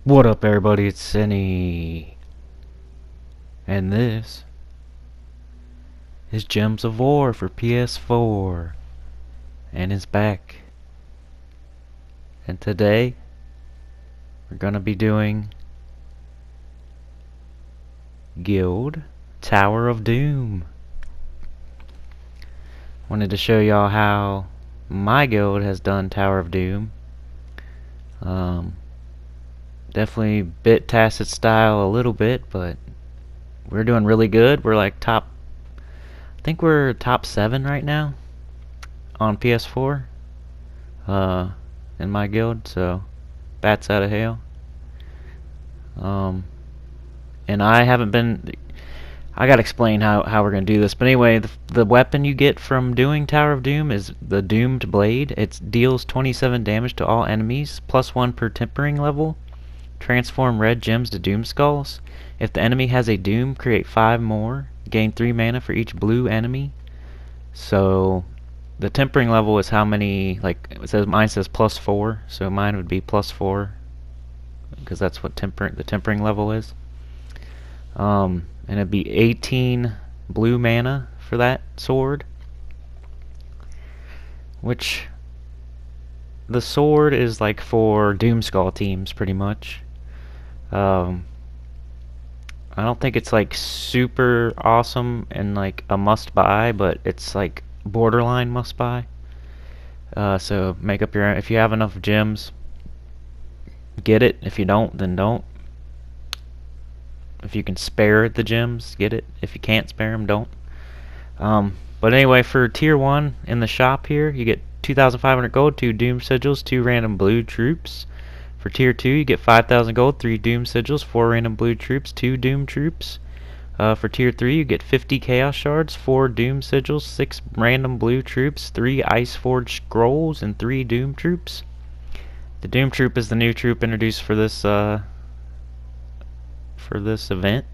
What up, everybody? It's Sinny, and this is Gems of War for PS4, and it's back. And today we're gonna be doing Guild Tower of Doom. Wanted to show y'all how my guild has done Tower of Doom. Definitely bit Tacit style a little bit, but we're doing really good. We're like I think we're top 7 right now on PS4 in my guild, so bats out of hell. And I haven't been. I gotta explain how we're gonna do this. But anyway, the weapon you get from doing Tower of Doom is the Doomed Blade. It deals 27 damage to all enemies, +1 per tempering level. Transform red gems to Doom Skulls. If the enemy has a Doom, create 5 more. Gain 3 mana for each blue enemy. So the tempering level is how many, like it says, mine says +4, so mine would be +4 because that's what the tempering level is. And it'd be 18 blue mana for that sword, which the sword is like for Doomskull teams pretty much. I don't think it's like super awesome and like a must buy, but it's like borderline must buy. So make up your own. If you have enough gems, get it. If you don't, then don't. If you can spare the gems, get it. If you can't spare them, don't. But anyway, for tier 1 in the shop here, you get 2,500 gold, 2 Doom Sigils, 2 random blue troops. For tier 2, you get 5,000 gold, 3 Doom Sigils, 4 random blue troops, 2 Doom troops. For tier 3, you get 50 Chaos Shards, 4 Doom Sigils, 6 random blue troops, 3 Ice Forged Scrolls, and 3 Doom troops. The Doom troop is the new troop introduced for this event.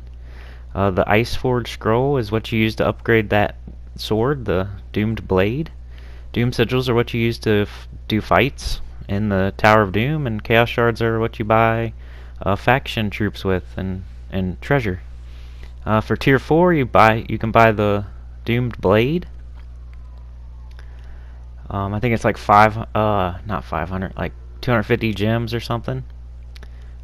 The Ice Forged Scroll is what you use to upgrade that sword, the Doomed Blade. Doom Sigils are what you use to do fights in the Tower of Doom, and Chaos Shards are what you buy faction troops with and treasure. For tier 4, you can buy the Doomed Blade. I think it's like not 500, like 250 gems or something.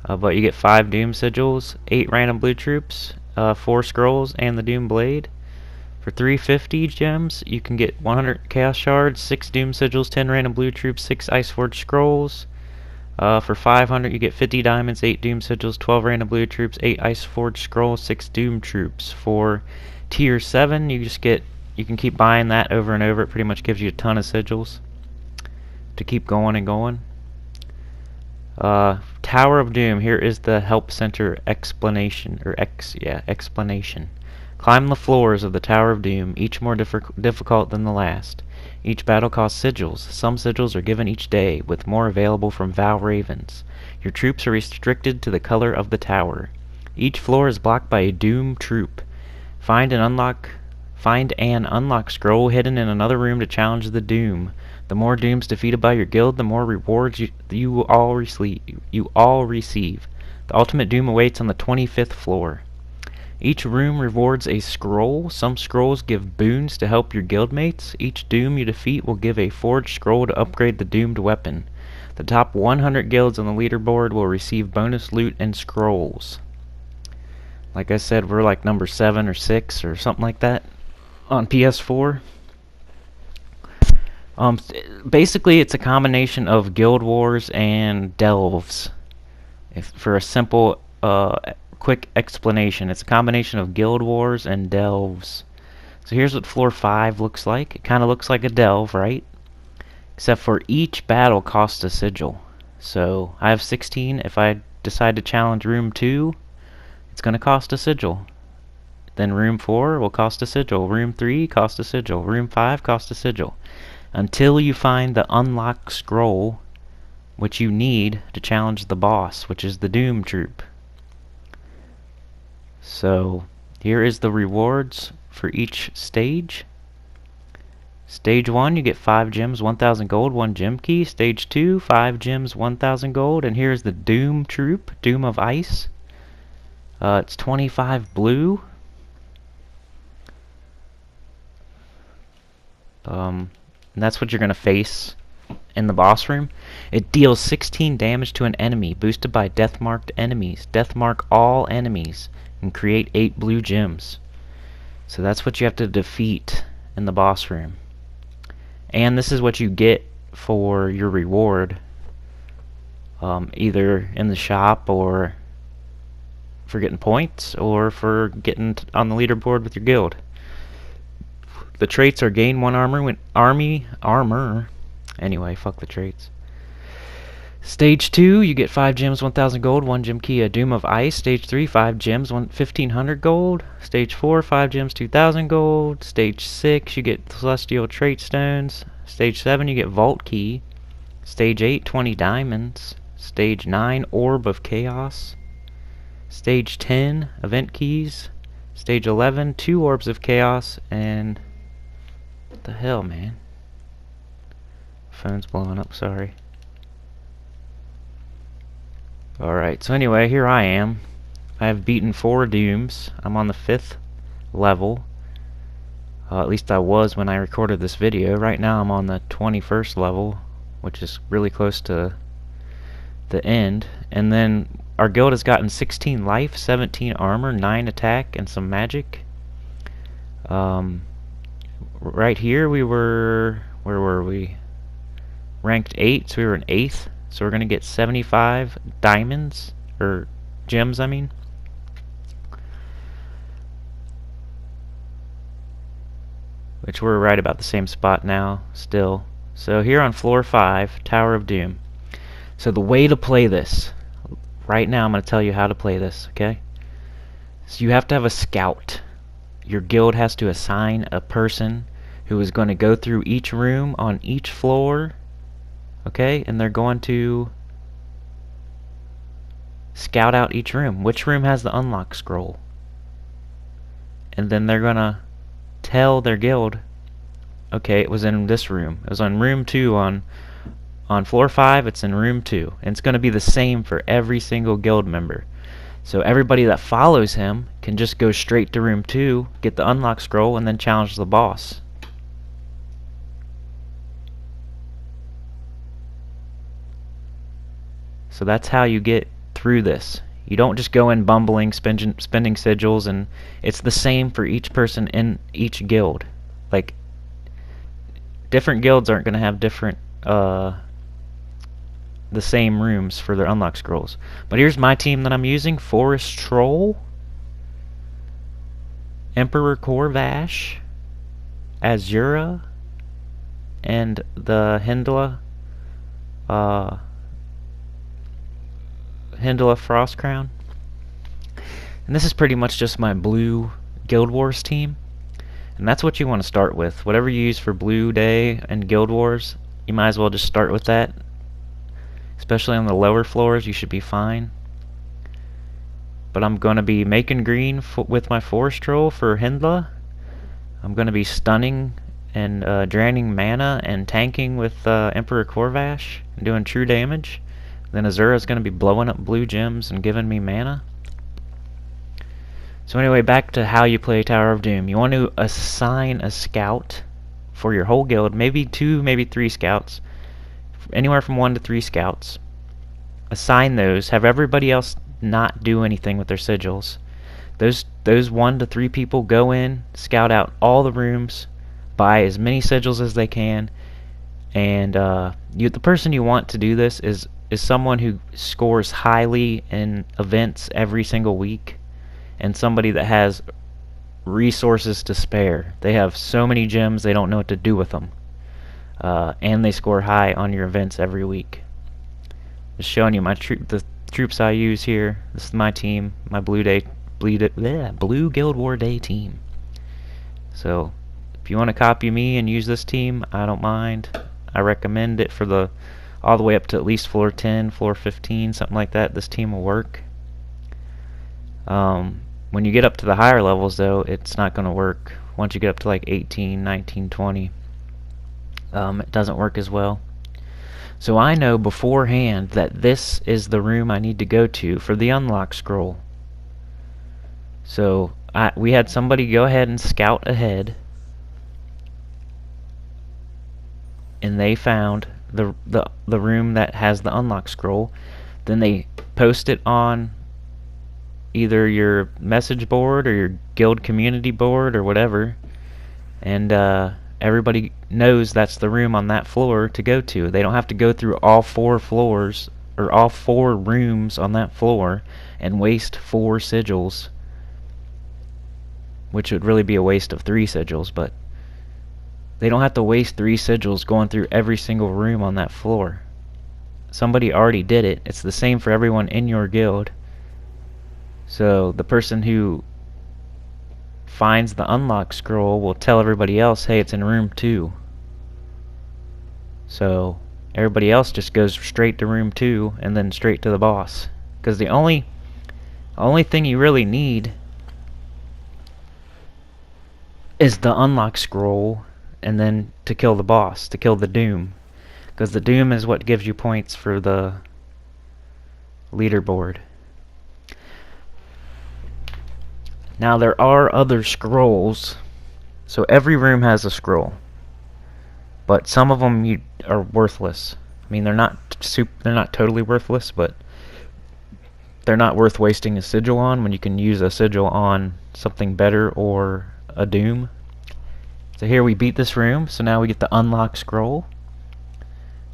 But you get 5 Doom Sigils, 8 random blue troops, 4 scrolls, and the Doom Blade. For 350 gems, you can get 100 Chaos Shards, 6 Doom Sigils, 10 random blue troops, 6 Iceforged Scrolls. For 500, you get 50 diamonds, 8 Doom Sigils, 12 random blue troops, 8 Iceforged Scrolls, 6 Doom Troops. For tier 7, you can keep buying that over and over. It pretty much gives you a ton of sigils to keep going and going. Tower of Doom, here is the Help Center explanation, explanation. Climb the floors of the Tower of Doom, each more difficult than the last. Each battle costs sigils. Some sigils are given each day, with more available from Val Ravens. Your troops are restricted to the color of the tower. Each floor is blocked by a Doom troop. Find an unlock scroll hidden in another room to challenge the Doom. The more Dooms defeated by your guild, the more rewards you all receive. The ultimate Doom awaits on the 25th floor. Each room rewards a scroll. Some scrolls give boons to help your guildmates. Each Doom you defeat will give a forged scroll to upgrade the doomed weapon. The top 100 guilds on the leaderboard will receive bonus loot and scrolls. Like I said, we're like number 7 or 6 or something like that on PS4. Basically, it's a combination of Guild Wars and Delves. For a simple, quick explanation, it's a combination of Guild Wars and Delves. So here's what floor 5 looks like. It kind of looks like a Delve, right? Except for each battle costs a sigil. So I have 16. If I decide to challenge room 2, it's going to cost a sigil. Then room 4 will cost a sigil. Room 3 costs a sigil. Room 5 costs a sigil. Until you find the unlock scroll, which you need to challenge the boss, which is the Doom Troop. So here is the rewards for each stage. Stage 1, you get 5 gems, 1,000 gold, 1 gem key. Stage 2, 5 gems, 1,000 gold. And here's the Doom Troop, Doom of Ice. It's 25 blue. And that's what you're going to face in the boss room. It deals 16 damage to an enemy, boosted by death-marked enemies. Death-mark all enemies, and create 8 blue gems. So that's what you have to defeat in the boss room. And this is what you get for your reward, either in the shop or for getting points or for getting on the leaderboard with your guild. The traits are gain 1 armor. Anyway, fuck the traits. Stage 2, you get 5 gems, 1,000 gold, 1 gem key, a Doom of Ice. Stage 3, 5 gems, 1,500 gold. Stage 4, 5 gems, 2,000 gold. Stage 6, you get Celestial Trait Stones. Stage 7, you get Vault Key. Stage 8, 20 diamonds. Stage 9, Orb of Chaos. Stage 10, Event Keys. Stage 11, 2 Orbs of Chaos. And what the hell, man? Phone's blowing up, sorry. Alright, so anyway, here I am. I have beaten 4 Dooms. I'm on the 5th level. At least I was when I recorded this video. Right now I'm on the 21st level, which is really close to the end. And then our guild has gotten 16 life, 17 armor, 9 attack, and some magic. Right here we were... where were we? Ranked 8, so we were in 8th. So we're going to get 75 diamonds, or gems, I mean. Which we're right about the same spot now, still. So here on floor 5, Tower of Doom. So the way to play this, right now I'm going to tell you how to play this, okay? So you have to have a scout. Your guild has to assign a person who is going to go through each room on each floor. Okay, and they're going to scout out each room. Which room has the unlock scroll? And then they're gonna tell their guild, okay, it was in this room. It was on room 2 on floor 5. It's in room 2, and it's gonna be the same for every single guild member. So everybody that follows him can just go straight to room 2, get the unlock scroll, and then challenge the boss. So that's how you get through this. You don't just go in bumbling, spending sigils, and it's the same for each person in each guild. Like, different guilds aren't going to have different, the same rooms for their unlock scrolls. But here's my team that I'm using: Forest Troll, Emperor Corvash, Azura, and the Hyndla Frost Crown. And this is pretty much just my blue Guild Wars team. And that's what you want to start with. Whatever you use for Blue Day and Guild Wars, you might as well just start with that. Especially on the lower floors, you should be fine. But I'm going to be making green with my Forest Troll for Hyndla. I'm going to be stunning and draining mana and tanking with Emperor Corvash and doing true damage. Then Azura's going to be blowing up blue gems and giving me mana. So anyway, back to how you play Tower of Doom. You want to assign a scout for your whole guild, maybe 2, maybe 3 scouts. Anywhere from 1 to 3 scouts. Assign those. Have everybody else not do anything with their sigils. Those 1 to 3 people go in, scout out all the rooms, buy as many sigils as they can, and the person you want to do this is someone who scores highly in events every single week, and somebody that has resources to spare. They have so many gems they don't know what to do with them, and they score high on your events every week. Just showing you the troops I use here. This is my team, my Blue Guild War Day team. So if you want to copy me and use this team, I don't mind. I recommend it for all the way up to at least floor 10, floor 15, something like that. This team will work. When you get up to the higher levels, though, it's not going to work. Once you get up to like 18, 19, 20, it doesn't work as well. So I know beforehand that this is the room I need to go to for the unlock scroll. So we had somebody go ahead and scout ahead, and they found the room that has the unlock scroll. Then they post it on either your message board or your guild community board or whatever, and everybody knows that's the room on that floor to go to. They don't have to go through all 4 floors or all 4 rooms on that floor and waste 4 sigils, which would really be a waste of 3 sigils, but they don't have to waste 3 sigils going through every single room on that floor. Somebody already did it. It's the same for everyone in your guild. So the person who finds the unlock scroll will tell everybody else, hey, it's in room 2. So everybody else just goes straight to room 2 and then straight to the boss. Because the only thing you really need is the unlock scroll, and then to kill the boss, to kill the Doom. Because the Doom is what gives you points for the leaderboard. Now there are other scrolls. So every room has a scroll, but some of them are worthless. I mean, they're not totally worthless, but they're not worth wasting a sigil on when you can use a sigil on something better or a Doom. So here we beat this room, so now we get the unlock scroll.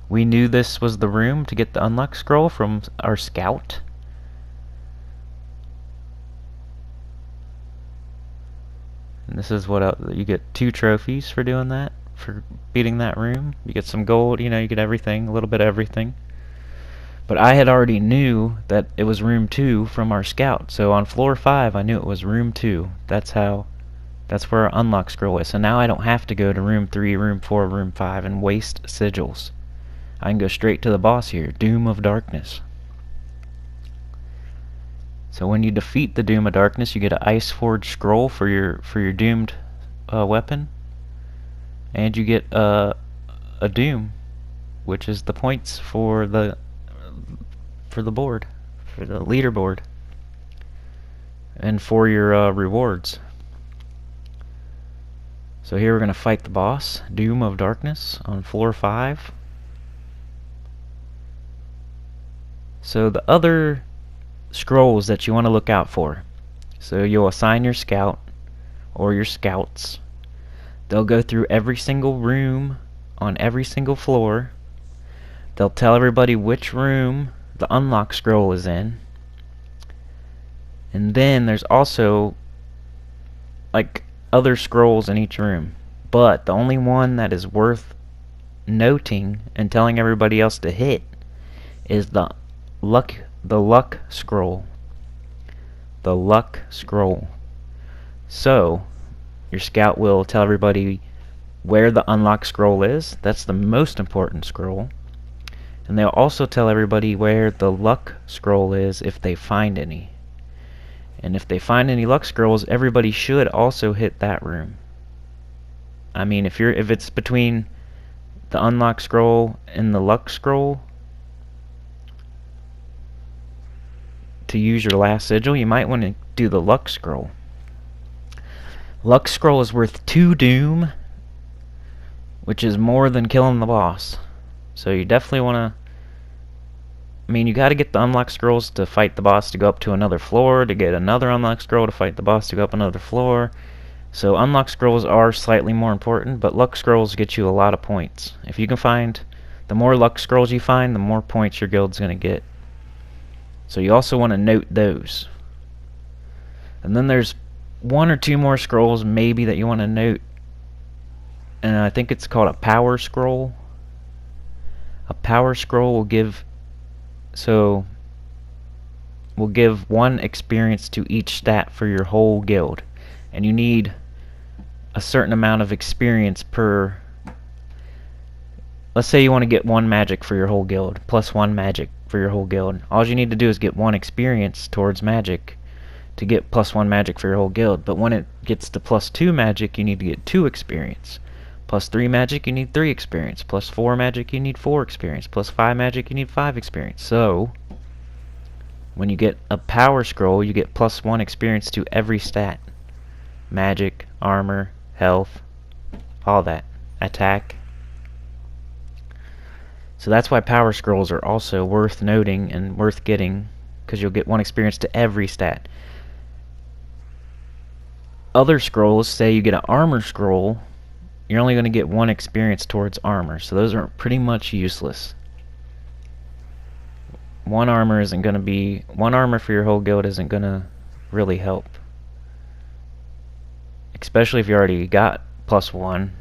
We knew this was the room to get the unlock scroll from our scout. And this is what you get 2 trophies for doing that, for beating that room. You get some gold, you get everything, a little bit of everything. But I had already knew that it was room 2 from our scout. So on floor 5, I knew it was room 2. That's where our unlock scroll is. So now I don't have to go to room 3, room 4, room 5 and waste sigils. I can go straight to the boss here, Doom of Darkness. So when you defeat the Doom of Darkness, you get an Ice Forge scroll for your doomed weapon, and you get a Doom, which is the points for the board, for the leaderboard, and for your rewards. So here we're going to fight the boss, Doom of Darkness, on floor 5. So the other scrolls that you want to look out for. So you'll assign your scout or your scouts. They'll go through every single room on every single floor. They'll tell everybody which room the unlock scroll is in. And then there's also like other scrolls in each room. But the only one that is worth noting and telling everybody else to hit is the luck scroll. The luck scroll. So your scout will tell everybody where the unlock scroll is. That's the most important scroll. And they'll also tell everybody where the luck scroll is if they find any. And if they find any luck scrolls, everybody should also hit that room. I mean, if it's between the unlock scroll and the luck scroll to use your last sigil, you might want to do the luck scroll. Luck scroll is worth 2 Doom, which is more than killing the boss. So you definitely want to... I mean, you got to get the unlock scrolls to fight the boss to go up to another floor, to get another unlock scroll to fight the boss to go up another floor. So unlock scrolls are slightly more important, but luck scrolls get you a lot of points. If you can find... The more luck scrolls you find, the more points your guild's going to get. So you also want to note those. And then there's 1 or 2 more scrolls maybe that you want to note. And I think it's called a power scroll. A power scroll will give... So, will give 1 experience to each stat for your whole guild. And you need a certain amount of experience per... Let's say you want to get 1 magic for your whole guild, plus 1 magic for your whole guild. All you need to do is get 1 experience towards magic to get plus 1 magic for your whole guild. But when it gets to plus 2 magic, you need to get 2 experience. Plus 3 magic, you need 3 experience. Plus 4 magic, you need 4 experience. Plus 5 magic, you need 5 experience. So, when you get a power scroll, you get plus 1 experience to every stat. Magic, armor, health, all that. Attack. So that's why power scrolls are also worth noting and worth getting, because you'll get 1 experience to every stat. Other scrolls, say you get an armor scroll, you're only going to get 1 experience towards armor, so those are pretty much useless. One armor for your whole guild isn't going to really help. Especially if you already got plus 1,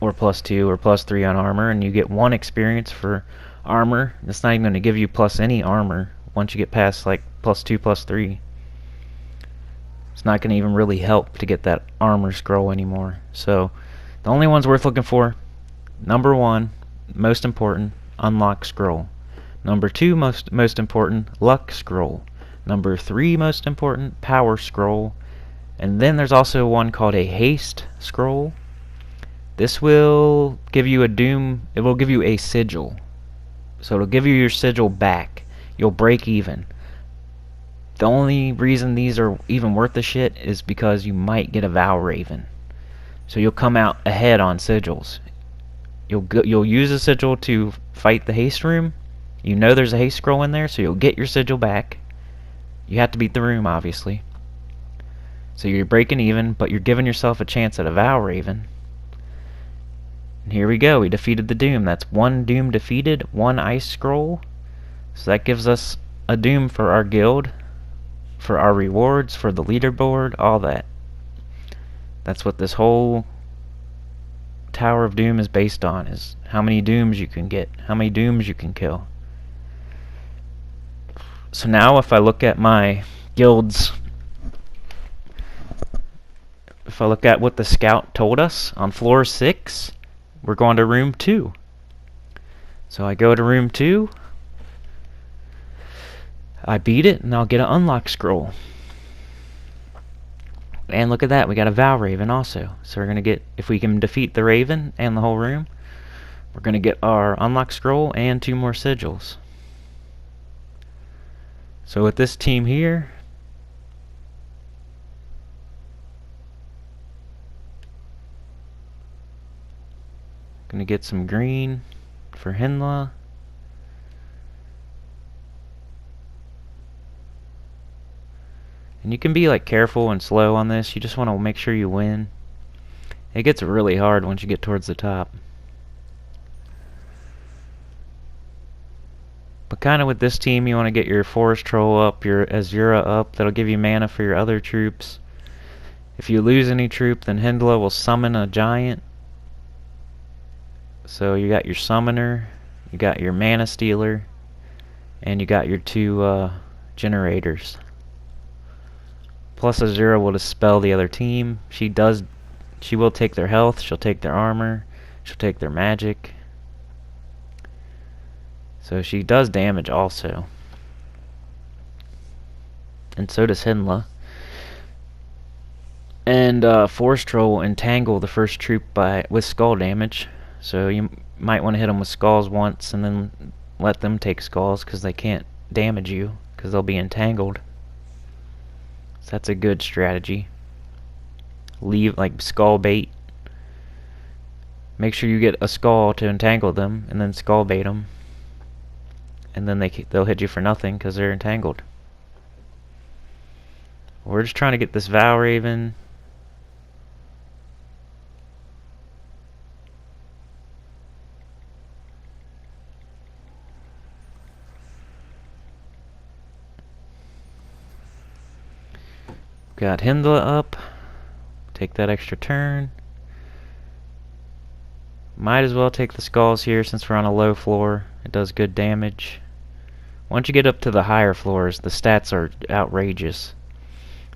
or plus 2, or plus 3 on armor, and you get 1 experience for armor. It's not even going to give you plus any armor once you get past like plus 2, plus 3. It's not going to even really help to get that armor scroll anymore. So the only ones worth looking for: number 1, most important, unlock scroll. Number 2, most important, luck scroll. Number 3, most important, power scroll. And then there's also one called a haste scroll. This will give you a doom. It will give you a sigil. So it'll give you your sigil back. You'll break even. The only reason these are even worth the shit is because you might get a Vow Raven. So you'll come out ahead on sigils. You'll use a sigil to fight the haste room. You know there's a haste scroll in there, so you'll get your sigil back. You have to beat the room, obviously. So you're breaking even, but you're giving yourself a chance at a Vow Raven. And here we go. We defeated the Doom. That's 1 Doom defeated, 1 ice scroll. So that gives us a Doom for our guild, for our rewards, for the leaderboard, all that. That's what this whole Tower of Doom is based on, is how many Dooms you can get, how many Dooms you can kill. So now if I look at my guilds, if I look at what the scout told us on floor 6, we're going to room 2. So I go to room 2, I beat it, and I'll get an unlock scroll. And look at that, we got a Vow Raven also. So we're going to get, if we can defeat the Raven and the whole room, we're going to get our unlock scroll and 2 more sigils. So with this team here, going to get some green for Hinla. And you can be like careful and slow on this. You just want to make sure you win. It gets really hard once you get towards the top. But kind of with this team, you want to get your Forest Troll up, your Azura up. That'll give you mana for your other troops. If you lose any troop, then Hindla will summon a giant. So you got your summoner, you got your mana stealer, and you got your 2 generators. Plus Azura will dispel the other team. She will take their health, she'll take their armor, she'll take their magic. So she does damage also. And so does Hinla. And Forest Troll will entangle the first troop with skull damage. So you might want to hit them with skulls once and then let them take skulls, because they can't damage you because they'll be entangled. So that's a good strategy. Leave like skull bait. Make sure you get a skull to entangle them, and then skull bait them, and then they'll hit you for nothing because they're entangled. We're just trying to get this Vow Raven. Got Hindla up. Take that extra turn. Might as well take the skulls here since we're on a low floor. It does good damage. Once you get up to the higher floors, the stats are outrageous.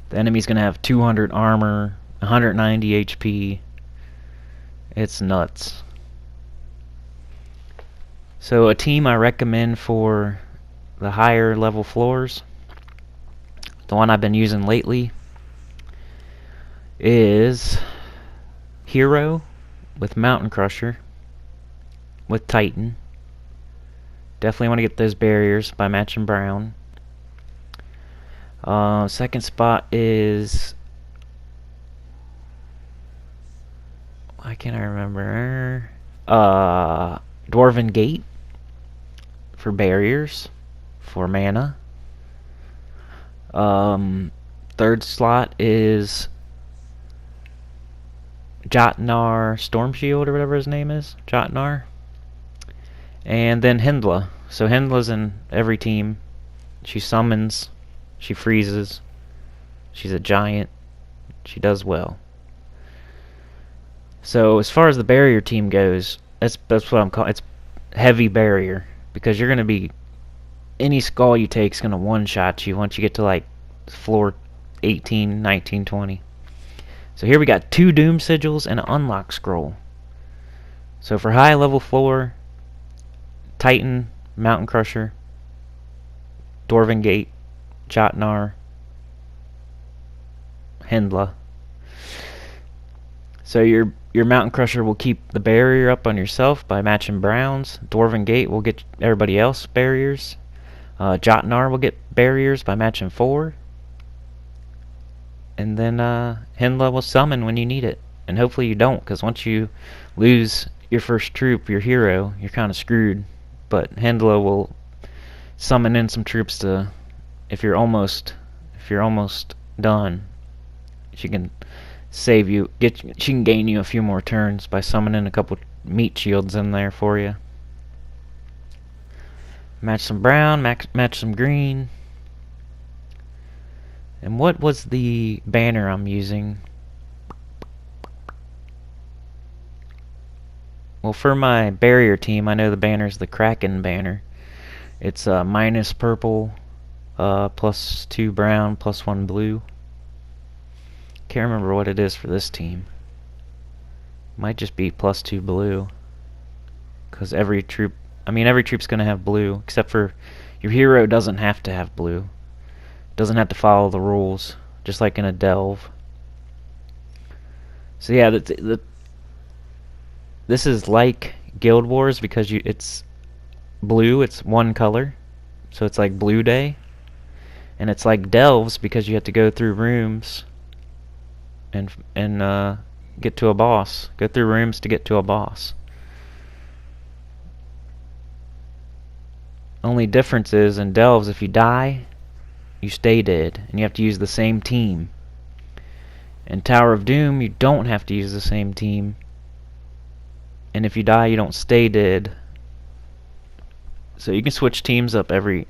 The enemy's going to have 200 armor, 190 HP. It's nuts. So a team I recommend for the higher level floors, the one I've been using lately, is Hero with Mountain Crusher with Titan. Definitely want to get those barriers by matching brown. Second spot is... why can't I remember? Dwarven Gate for barriers, for mana. Third slot is Jotnar Storm Shield or whatever his name is. Jotnar. And then Hindla. So Hindla's in every team. She summons. She freezes. She's a giant. She does well. So as far as the barrier team goes, that's what I'm calling. It's heavy barrier, because you're gonna be, any skull you take is gonna one-shot you once you get to like floor 18, 19, 20. So here we got 2 Doom Sigils and an Unlock Scroll. So for high level floor, Titan, Mountain Crusher, Dwarven Gate, Jotnar, Hindla. So your Mountain Crusher will keep the barrier up on yourself by matching browns. Dwarven Gate will get everybody else barriers. Jotnar will get barriers by matching 4. And then Hindla will summon when you need it. And hopefully you don't, because once you lose your first troop, your hero, you're kind of screwed. But Hindla will summon in some troops to, if you're almost done, she can save you. She can gain you a few more turns by summoning a couple meat shields in there for you. Match some brown, match some green. And what was the banner I'm using? Well, for my barrier team, I know the banner is the Kraken banner. It's minus purple, plus 2 brown, plus 1 blue. Can't remember what it is for this team. Might just be plus 2 blue, because every troop's gonna have blue, except for your hero doesn't have to have blue. Doesn't have to follow the rules, just like in a delve. So yeah, this is like Guild Wars because it's blue. It's one color, so it's like Blue Day, and it's like delves because you have to go through rooms and get to a boss. Go through rooms to get to a boss. Only difference is in delves, if you die, you stay dead, and you have to use the same team. In Tower of Doom, you don't have to use the same team, and if you die, you don't stay dead. So you can switch teams up every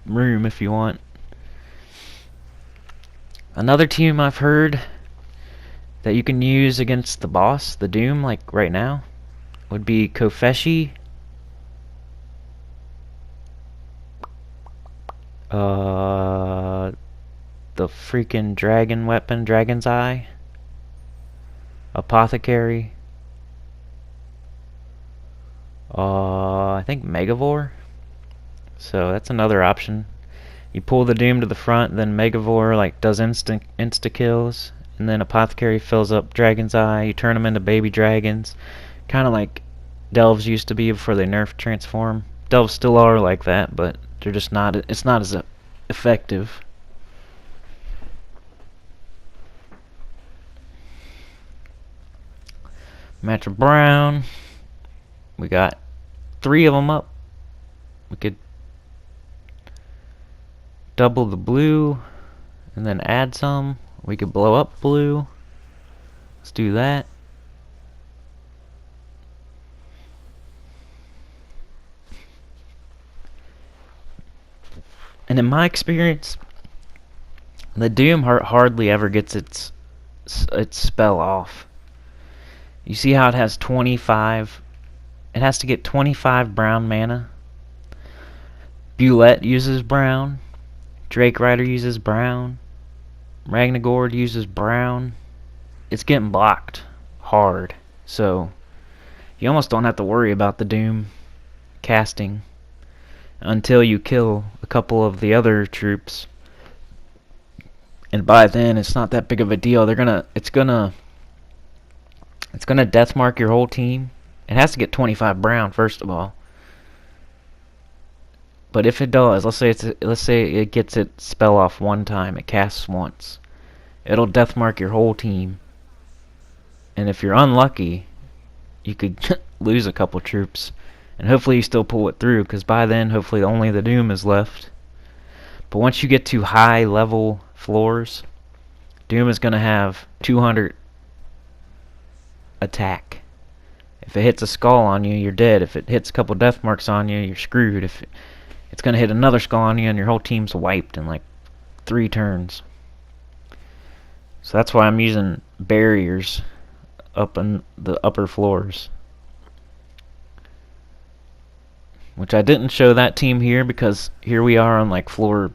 room if you want. Another team I've heard that you can use against the boss, the Doom, like right now, would be Kofeshi, the freaking dragon weapon, Dragon's Eye, Apothecary, I think Megavore. So that's another option. You pull the Doom to the front, then Megavore like does insta kills, and then Apothecary fills up Dragon's Eye. You turn them into baby dragons, kind of like Delves used to be before they nerfed Transform. Delves still are like that, but they're just not. It's not as effective. Match of brown. We got 3 of them up. We could double the blue and then add some. We could blow up blue. Let's do that. And in my experience, the Doom hardly ever gets its spell off. You see how it has 25? It has to get 25 brown mana. Bulette uses brown. Drake Rider uses brown. Ragnagord uses brown. It's getting blocked hard. So you almost don't have to worry about the Doom casting until you kill a couple of the other troops. And by then it's not that big of a deal. It's gonna It's going to death mark your whole team. It has to get 25 brown, first of all. But if it does, let's say it gets its spell off one time, it casts once. It'll death mark your whole team. And if you're unlucky, you could lose a couple troops. And hopefully you still pull it through, because by then, hopefully only the Doom is left. But once you get to high level floors, Doom is going to have 200 attack. If it hits a skull on you, you're dead. If it hits a couple death marks on you, you're screwed. If it's going to hit another skull on you, and your whole team's wiped in like 3 turns. So that's why I'm using barriers up in the upper floors. Which I didn't show that team here, because here we are on like a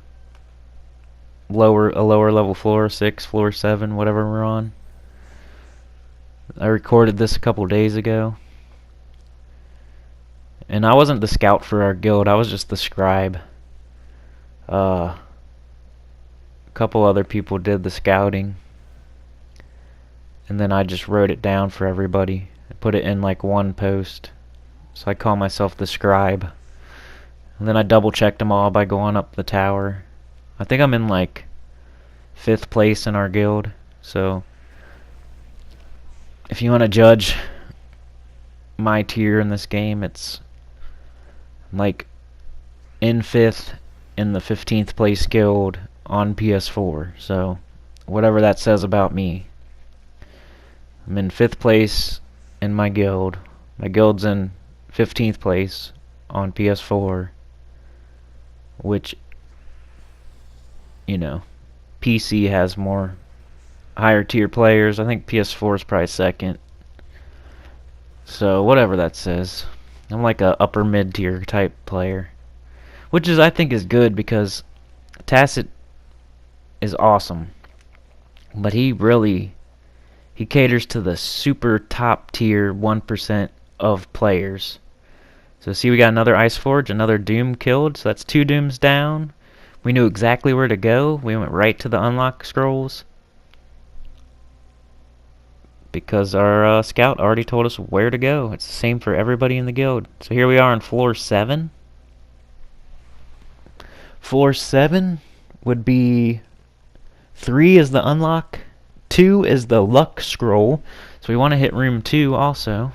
lower level floor, 6, floor 7, whatever we're on. I recorded this a couple days ago. And I wasn't the scout for our guild, I was just the scribe. A couple other people did the scouting. And then I just wrote it down for everybody. I put it in like one post. So I call myself the scribe. And then I double checked them all by going up the tower. I think I'm in like 5th place in our guild. So if you want to judge my tier in this game, it's like in 5th in the 15th place guild on PS4. So whatever that says about me. I'm in 5th place in my guild. My guild's in 15th place on PS4, which, you know, PC has more higher tier players. I think PS4 is probably 2nd. So whatever that says, I'm like a upper mid tier type player, which is, I think, is good, because Tacit is awesome, but he caters to the super top tier 1% of players. So see, we got another Ice Forge, another Doom killed, so that's 2 Dooms down. We knew exactly where to go. We went right to the unlock scrolls, because our scout already told us where to go. It's the same for everybody in the guild. So here we are on floor 7. Floor 7 would be 3 is the unlock, 2 is the luck scroll. So we want to hit room 2 also.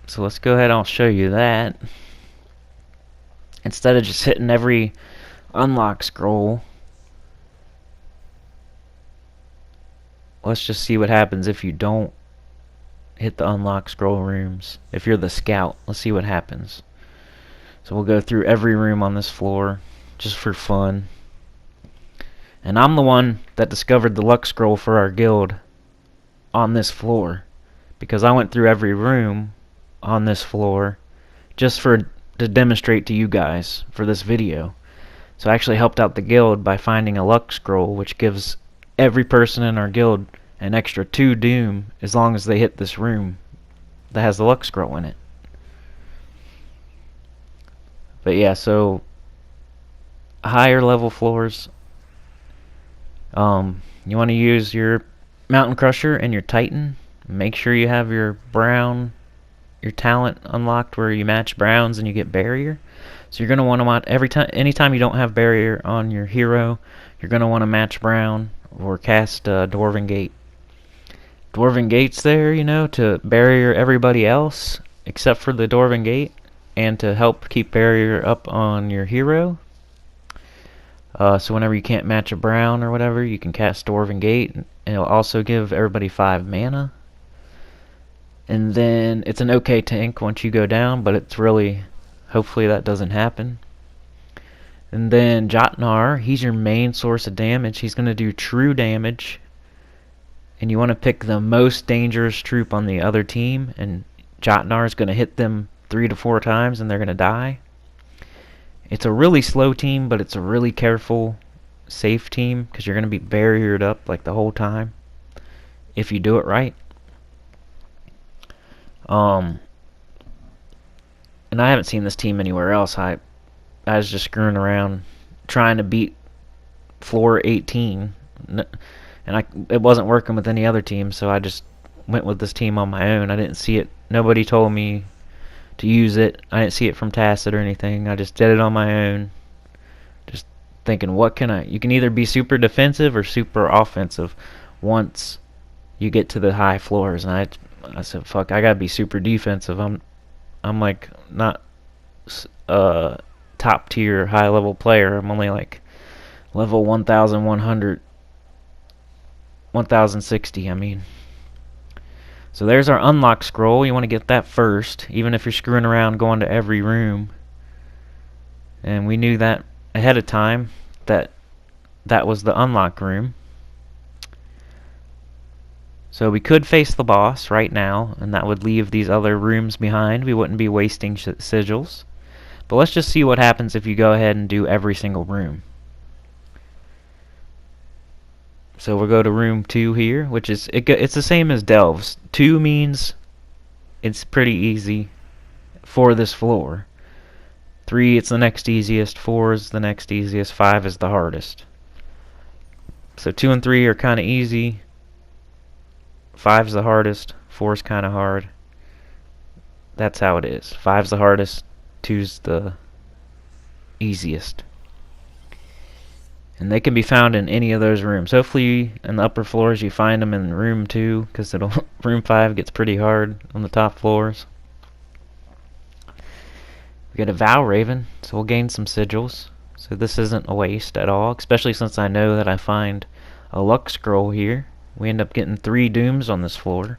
So let's go ahead and I'll show you that. Instead of just hitting every unlock scroll, let's just see what happens if you don't hit the unlock scroll rooms. If you're the scout, let's see what happens. So we'll go through every room on this floor just for fun. And I'm the one that discovered the luck scroll for our guild on this floor, because I went through every room on this floor just to demonstrate to you guys for this video. So I actually helped out the guild by finding a luck scroll, which gives every person in our guild an extra 2 Doom as long as they hit this room that has the luck scroll in it. But yeah, so higher level floors, you want to use your Mountain Crusher and your Titan. Make sure you have your brown, your talent unlocked where you match browns and you get barrier. So you're going to want to anytime you don't have barrier on your hero, you're going to want to match brown or cast Dwarven Gate. Dwarven Gate's there, you know, to barrier everybody else except for the Dwarven Gate, and to help keep barrier up on your hero. So whenever you can't match a brown or whatever, you can cast Dwarven Gate, and it'll also give everybody 5 mana. And then it's an okay tank once you go down, but it's really, hopefully that doesn't happen. And then Jotnar, he's your main source of damage. He's going to do true damage, and you want to pick the most dangerous troop on the other team, and Jotnar is going to hit them 3 to 4 times and they're going to die. It's a really slow team, but it's a really careful, safe team, because you're going to be barriered up like the whole time if you do it right. And I haven't seen this team anywhere else. I was just screwing around trying to beat floor 18 And it wasn't working with any other team, so I just went with this team on my own. I didn't see it. Nobody told me to use it. I didn't see it from Tacit or anything. I just did it on my own. Just thinking, what can I? You can either be super defensive or super offensive once you get to the high floors. And I said, fuck, I gotta be super defensive. I'm like not a top tier high level player. I'm only like level 1,100, 1,060. I mean. So there's our unlock scroll. You want to get that first, even if you're screwing around going to every room. And we knew that ahead of time, that was the unlock room. So we could face the boss right now, and that would leave these other rooms behind. We wouldn't be wasting sigils. But let's just see what happens if you go ahead and do every single room. So we'll go to room 2 here, which is it's the same as Delves. 2 means it's pretty easy for this floor. 3, it's the next easiest. 4 is the next easiest. 5 is the hardest. So 2 and 3 are kind of easy. 5's the hardest. 4's kind of hard. That's how it is. 5's the hardest. 2's the easiest. And they can be found in any of those rooms. Hopefully in the upper floors you find them in room 2, because room 5 gets pretty hard on the top floors. We got a Vow Raven, so we'll gain some sigils. So this isn't a waste at all, especially since I know that I find a luck scroll here. We end up getting 3 dooms on this floor,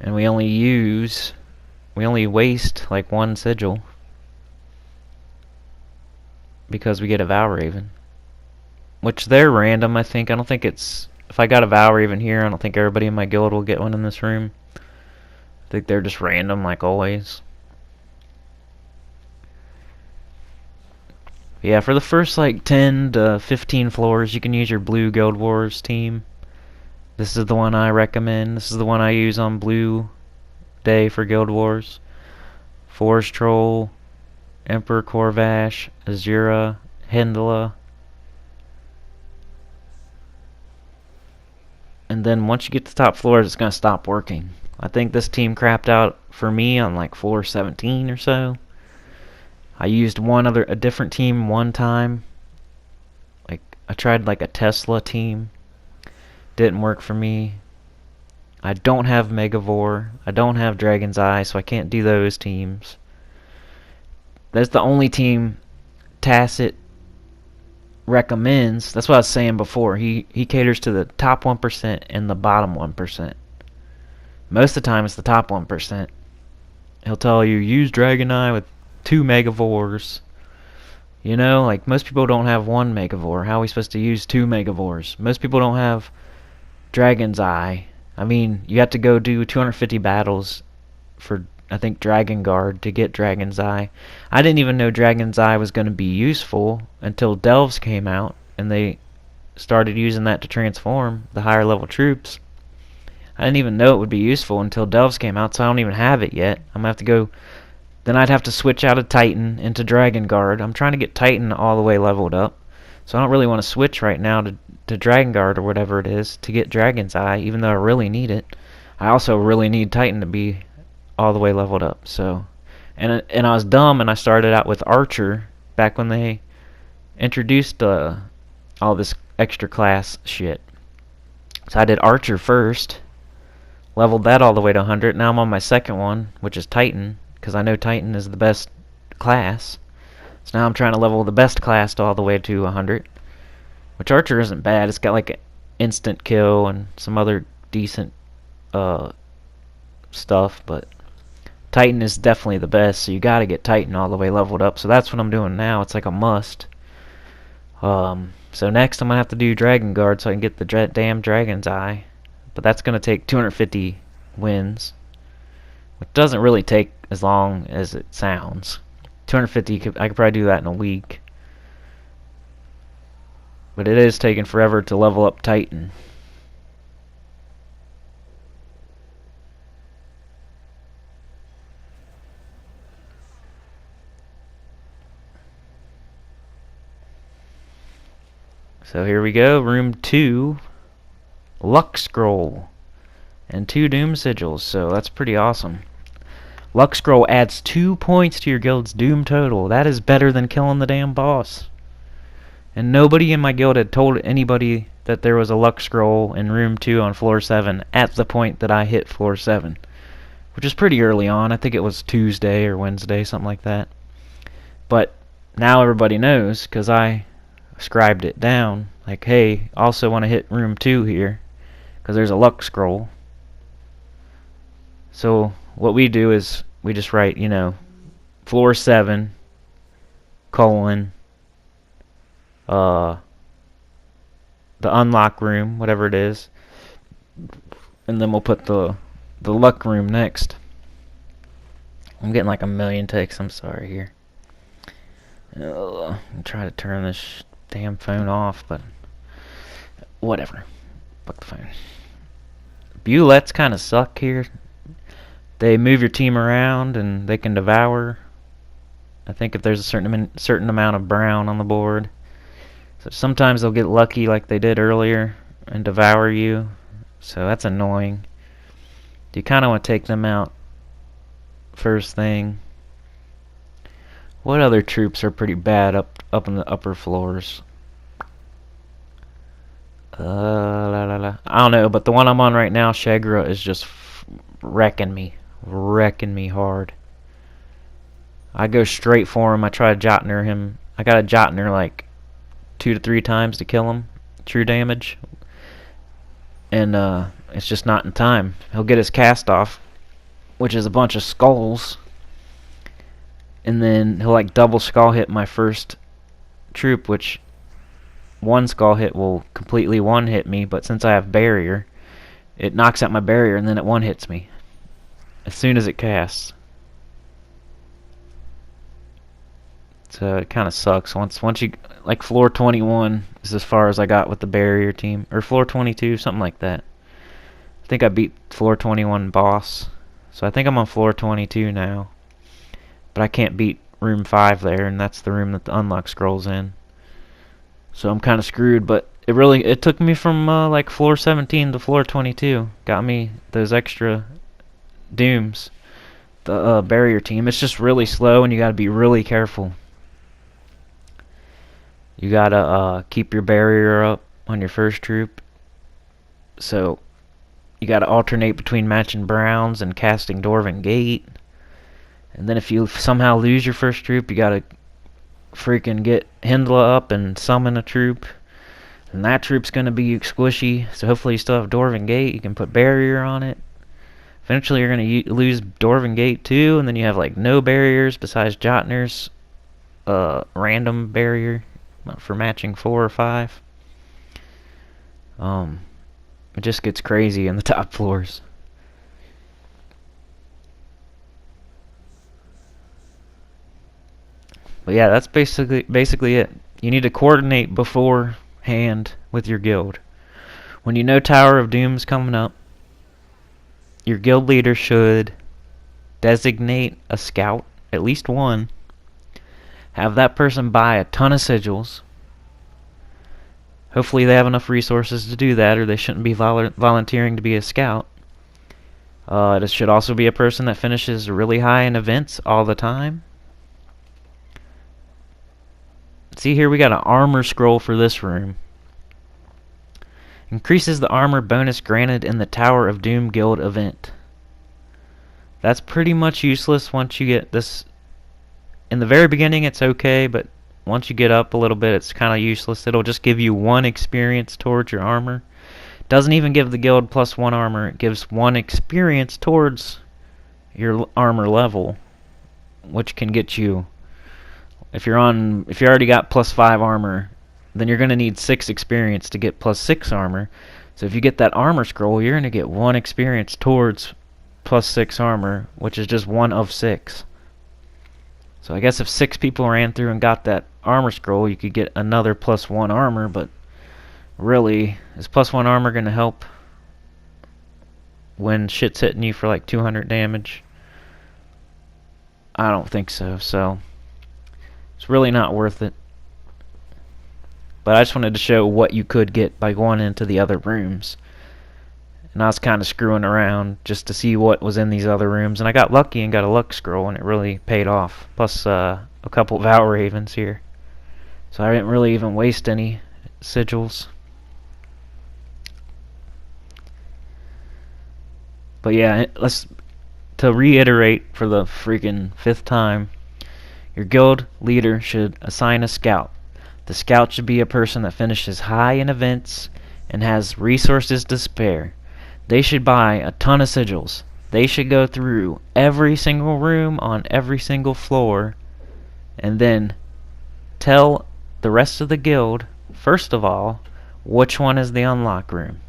and we only waste like 1 sigil because we get a Vow Raven. Which they're random, I think. I don't think it's... If I got a Vow Raven here, I don't think everybody in my guild will get one in this room. I think they're just random, like always. Yeah, for the first like 10 to 15 floors, you can use your blue Guild Wars team. This is the one I recommend. This is the one I use on Blue Day for Guild Wars. Forest Troll, Emperor Corvash, Azura, Hendala. And then once you get to the top floors, it's going to stop working. I think this team crapped out for me on like floor 17 or so. I used a different team one time. Like I tried like a Tesla team. Didn't work for me. I don't have Megavore. I don't have Dragon's Eye, so I can't do those teams. That's the only team Tacit recommends. That's what I was saying before. He caters to the top 1% and the bottom 1%. Most of the time it's the top 1%. He'll tell you use Dragon Eye with 2 Megavores. You know, like most people don't have 1 Megavore. How are we supposed to use 2 Megavores? Most people don't have Dragon's Eye. I mean, you have to go do 250 battles for, I think, Dragon Guard to get Dragon's Eye. I didn't even know Dragon's Eye was going to be useful until Delves came out, and they started using that to transform the higher level troops. I didn't even know it would be useful until Delves came out, so I don't even have it yet. I'm going to have to go... Then I'd have to switch out of Titan into Dragon Guard. I'm trying to get Titan all the way leveled up, so I don't really want to switch right now to Dragon Guard or whatever it is to get Dragon's Eye, even though I really need it. I also really need Titan to be all the way leveled up. So, and I was dumb, and I started out with Archer back when they introduced all this extra class shit. So I did Archer first, leveled that all the way to 100. Now I'm on my second one, which is Titan, because I know Titan is the best class. So now I'm trying to level the best class to all the way to 100. Which Archer isn't bad. It's got like an instant kill and some other decent stuff, but Titan is definitely the best, so you gotta get Titan all the way leveled up. So that's what I'm doing now. It's like a must. So next I'm gonna have to do Dragon Guard so I can get the damn Dragon's Eye. But that's gonna take 250 wins, which doesn't really take as long as it sounds. 250, I could probably do that in a week. But it is taking forever to level up Titan. So here we go, room 2, luck scroll, and 2 doom sigils, so that's pretty awesome. Luck scroll adds 2 points to your guild's doom total. That is better than killing the damn boss. And nobody in my guild had told anybody that there was a luck scroll in room 2 on floor 7 at the point that I hit floor 7. Which is pretty early on. I think it was Tuesday or Wednesday, something like that. But now everybody knows, because I scribed it down. Like, hey, also want to hit room 2 here, because there's a luck scroll. So what we do is we just write, you know, floor 7, colon, the unlock room, whatever it is. And then we'll put the luck room next. I'm getting like a million takes, I'm sorry here. I'm trying to turn this damn phone off, but whatever. Fuck the phone. Bullets kind of suck here. They move your team around and they can devour. I think if there's a certain amount of brown on the board. So sometimes they'll get lucky like they did earlier and devour you. So that's annoying. You kind of want to take them out first thing. What other troops are pretty bad up in the upper floors? I don't know, but the one I'm on right now, Shagra, is just wrecking me hard. I go straight for him. I try to Jotner him. I got to Jotner like 2 to 3 times to kill him, true damage, and it's just not in time. He'll get his cast off, which is a bunch of skulls, and then he'll like double skull hit my first troop, which one skull hit will completely one hit me, but since I have barrier, it knocks out my barrier and then it one hits me as soon as it casts. So it kind of sucks. Once you, like, floor 21 is as far as I got with the barrier team, or floor 22, something like that. I think I beat floor 21 boss, so I think I'm on floor 22 now. But I can't beat room 5 there, and that's the room that the unlock scroll's in. So I'm kind of screwed, but it took me from like floor 17 to floor 22. Got me those extra dooms. The barrier team, it's just really slow, and you got to be really careful. You got to keep your barrier up on your first troop. So you got to alternate between matching browns and casting Dwarven Gate. And then if you somehow lose your first troop, you got to freaking get Hindla up and summon a troop. And that troop's going to be squishy, so hopefully you still have Dwarven Gate. You can put barrier on it. Eventually you're going to lose Dwarven Gate too, and then you have like no barriers besides Jotner's random barrier for matching 4 or 5. It just gets crazy in the top floors. But yeah, that's basically it. You need to coordinate beforehand with your guild. When you know Tower of Doom's coming up, your guild leader should designate a scout, at least one. Have that person buy a ton of sigils. Hopefully they have enough resources to do that, or they shouldn't be volunteering to be a scout. It should also be a person that finishes really high in events all the time. See here, we got an armor scroll for this room. Increases the armor bonus granted in the Tower of Doom guild event. That's pretty much useless once you get this. In the very beginning it's okay, but once you get up a little bit it's kind of useless. It'll just give you 1 experience towards your armor. Doesn't even give the guild +1 armor. It gives 1 experience towards your armor level, which can get you, if you already got +5 armor, then you're going to need 6 experience to get +6 armor. So if you get that armor scroll, you're going to get 1 experience towards +6 armor, which is just 1 of 6. So I guess if 6 people ran through and got that armor scroll, you could get another +1 armor, but really, is +1 armor going to help when shit's hitting you for like 200 damage? I don't think so, so it's really not worth it. But I just wanted to show what you could get by going into the other rooms. And I was kind of screwing around just to see what was in these other rooms. And I got lucky and got a luck scroll, and it really paid off. Plus a couple Vow Ravens here. So I didn't really even waste any sigils. But yeah, to reiterate for the freaking 5th time, your guild leader should assign a scout. The scout should be a person that finishes high in events and has resources to spare. They should buy a ton of sigils. They should go through every single room on every single floor and then tell the rest of the guild, first of all, which one is the unlock room.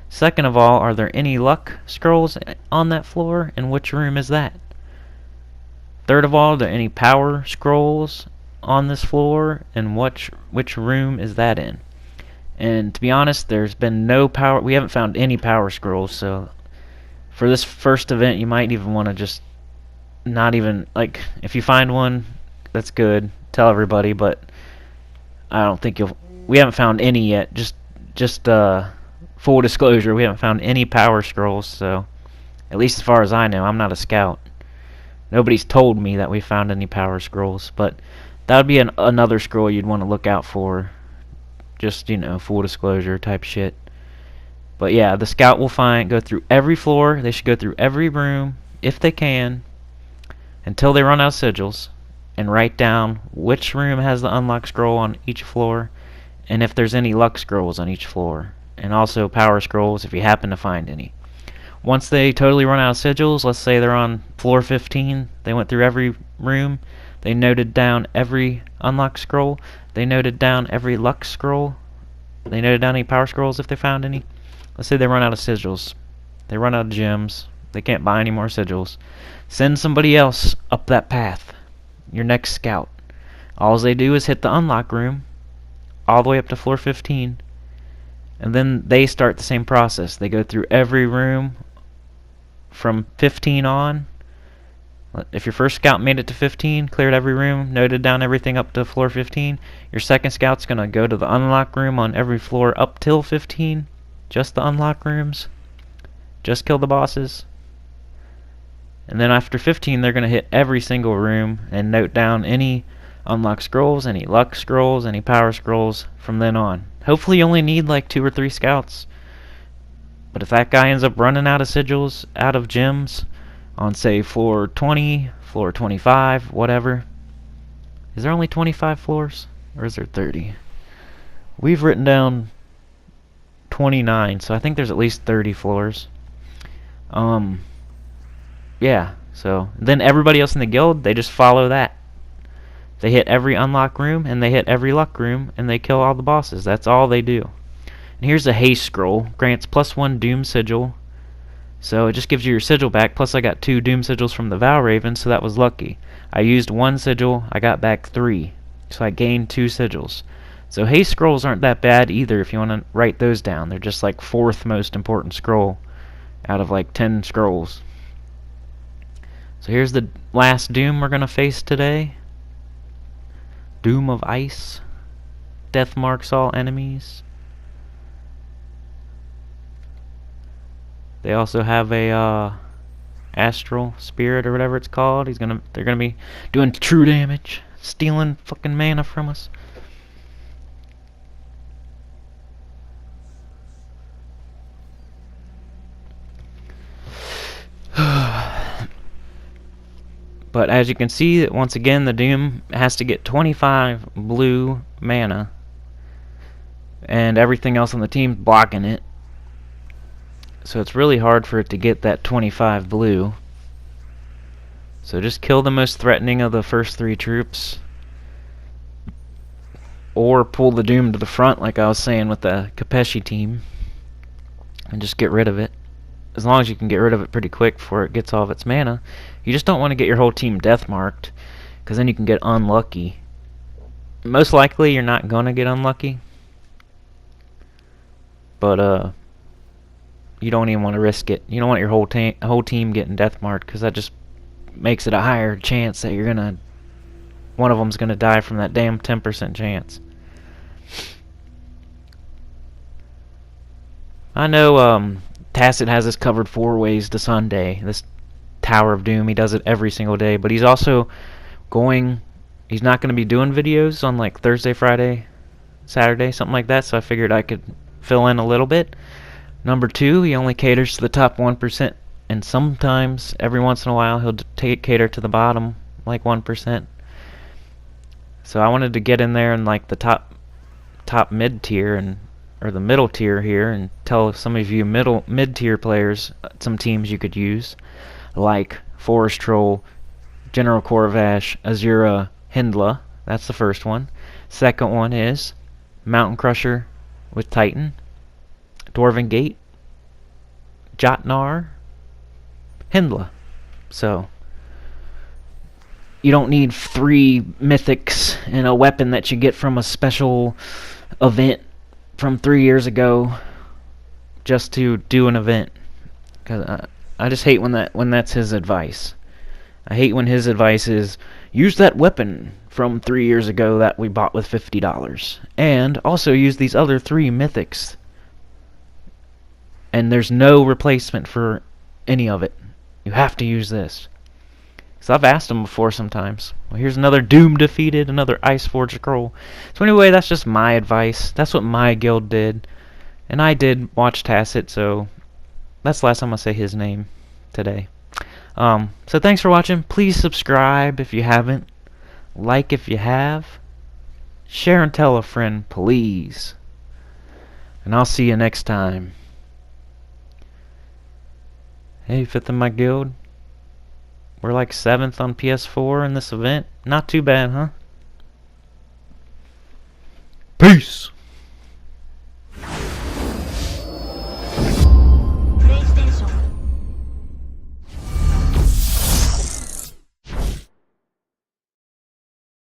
Second of all, are there any luck scrolls on that floor, and which room is that? Third of all, are there any power scrolls on this floor, and which room is that in? And to be honest, there's been no power. We haven't found any power scrolls, so for this first event, you might even want to just not even, like, if you find one, that's good. Tell everybody, but I don't think we haven't found any yet. Just full disclosure, we haven't found any power scrolls, so at least as far as I know, I'm not a scout. Nobody's told me that we found any power scrolls, but that would be another scroll you'd want to look out for. Just, full disclosure type shit. But yeah, the scout will go through every floor. They should go through every room, if they can, until they run out of sigils, and write down which room has the unlock scroll on each floor, and if there's any luck scrolls on each floor, and also power scrolls if you happen to find any. Once they totally run out of sigils, let's say they're on floor 15, they went through every room, they noted down every unlock scroll, they noted down every luck scroll, they noted down any power scrolls if they found any. Let's say they run out of sigils, they run out of gems, they can't buy any more sigils. Send somebody else up that path, your next scout. All they do is hit the unlock room, all the way up to floor 15, and then they start the same process. They go through every room from 15 on. If your first scout made it to 15, cleared every room, noted down everything up to floor 15, your second scout's going to go to the unlock room on every floor up till 15, just the unlock rooms, just kill the bosses. And then after 15, they're going to hit every single room and note down any unlock scrolls, any luck scrolls, any power scrolls from then on. Hopefully you only need like 2 or 3 scouts. But if that guy ends up running out of sigils, out of gems, on say floor 20, floor 25, whatever. Is there only 25 floors? Or is there 30? We've written down 29, so I think there's at least 30 floors. Yeah, so then everybody else in the guild, they just follow that. They hit every unlock room, and they hit every luck room, and they kill all the bosses. That's all they do. And here's a haste scroll. Grants +1 doom sigil. So it just gives you your sigil back, plus I got 2 doom sigils from the Vow Raven, so that was lucky. I used 1 sigil, I got back 3. So I gained 2 sigils. So haste scrolls aren't that bad either if you want to write those down. They're just like 4th most important scroll out of like 10 scrolls. So here's the last doom we're going to face today. Doom of Ice. Death marks all enemies. They also have a Astral Spirit or whatever it's called. They're gonna be doing true damage, stealing fucking mana from us. But as you can see, once again, the Doom has to get 25 blue mana, and everything else on the team's blocking it. So it's really hard for it to get that 25 blue. So just kill the most threatening of the first 3 troops. Or pull the Doom to the front like I was saying with the Kapeshi team. And just get rid of it. As long as you can get rid of it pretty quick before it gets all of its mana. You just don't want to get your whole team death marked, because then you can get unlucky. Most likely you're not going to get unlucky. But you don't even want to risk it. You don't want your whole team getting death marked, because that just makes it a higher chance that one of them's gonna die from that damn 10% chance. I know Tacit has this covered 4 ways to Sunday. This Tower of Doom, he does it every single day, but he's also he's not going to be doing videos on like Thursday, Friday, Saturday, something like that, so I figured I could fill in a little bit. Number 2, he only caters to the top 1%, and sometimes, every once in a while, he'll cater to the bottom, like 1%. So I wanted to get in there in like the top mid tier or the middle tier here, and tell some of you mid tier players some teams you could use, like Forest Troll, General Corvash, Azura, Hindla. That's the first one. Second one is Mountain Crusher with Titan, Dwarven Gate, Jotnar, Hindla. So you don't need 3 mythics and a weapon that you get from a special event from 3 years ago just to do an event. Cause I just hate when that's his advice. I hate when his advice is, use that weapon from 3 years ago that we bought with $50. And also use these other 3 mythics. And there's no replacement for any of it. You have to use this. So I've asked him before sometimes. Well, here's another Doom defeated, another Iceforge scroll. So anyway, that's just my advice. That's what my guild did. And I did watch Tacit, so that's the last time I'll say his name today. So thanks for watching. Please subscribe if you haven't. Like if you have. Share and tell a friend, please. And I'll see you next time. Hey, 5th in my guild. We're like 7th on PS4 in this event. Not too bad, huh? Peace!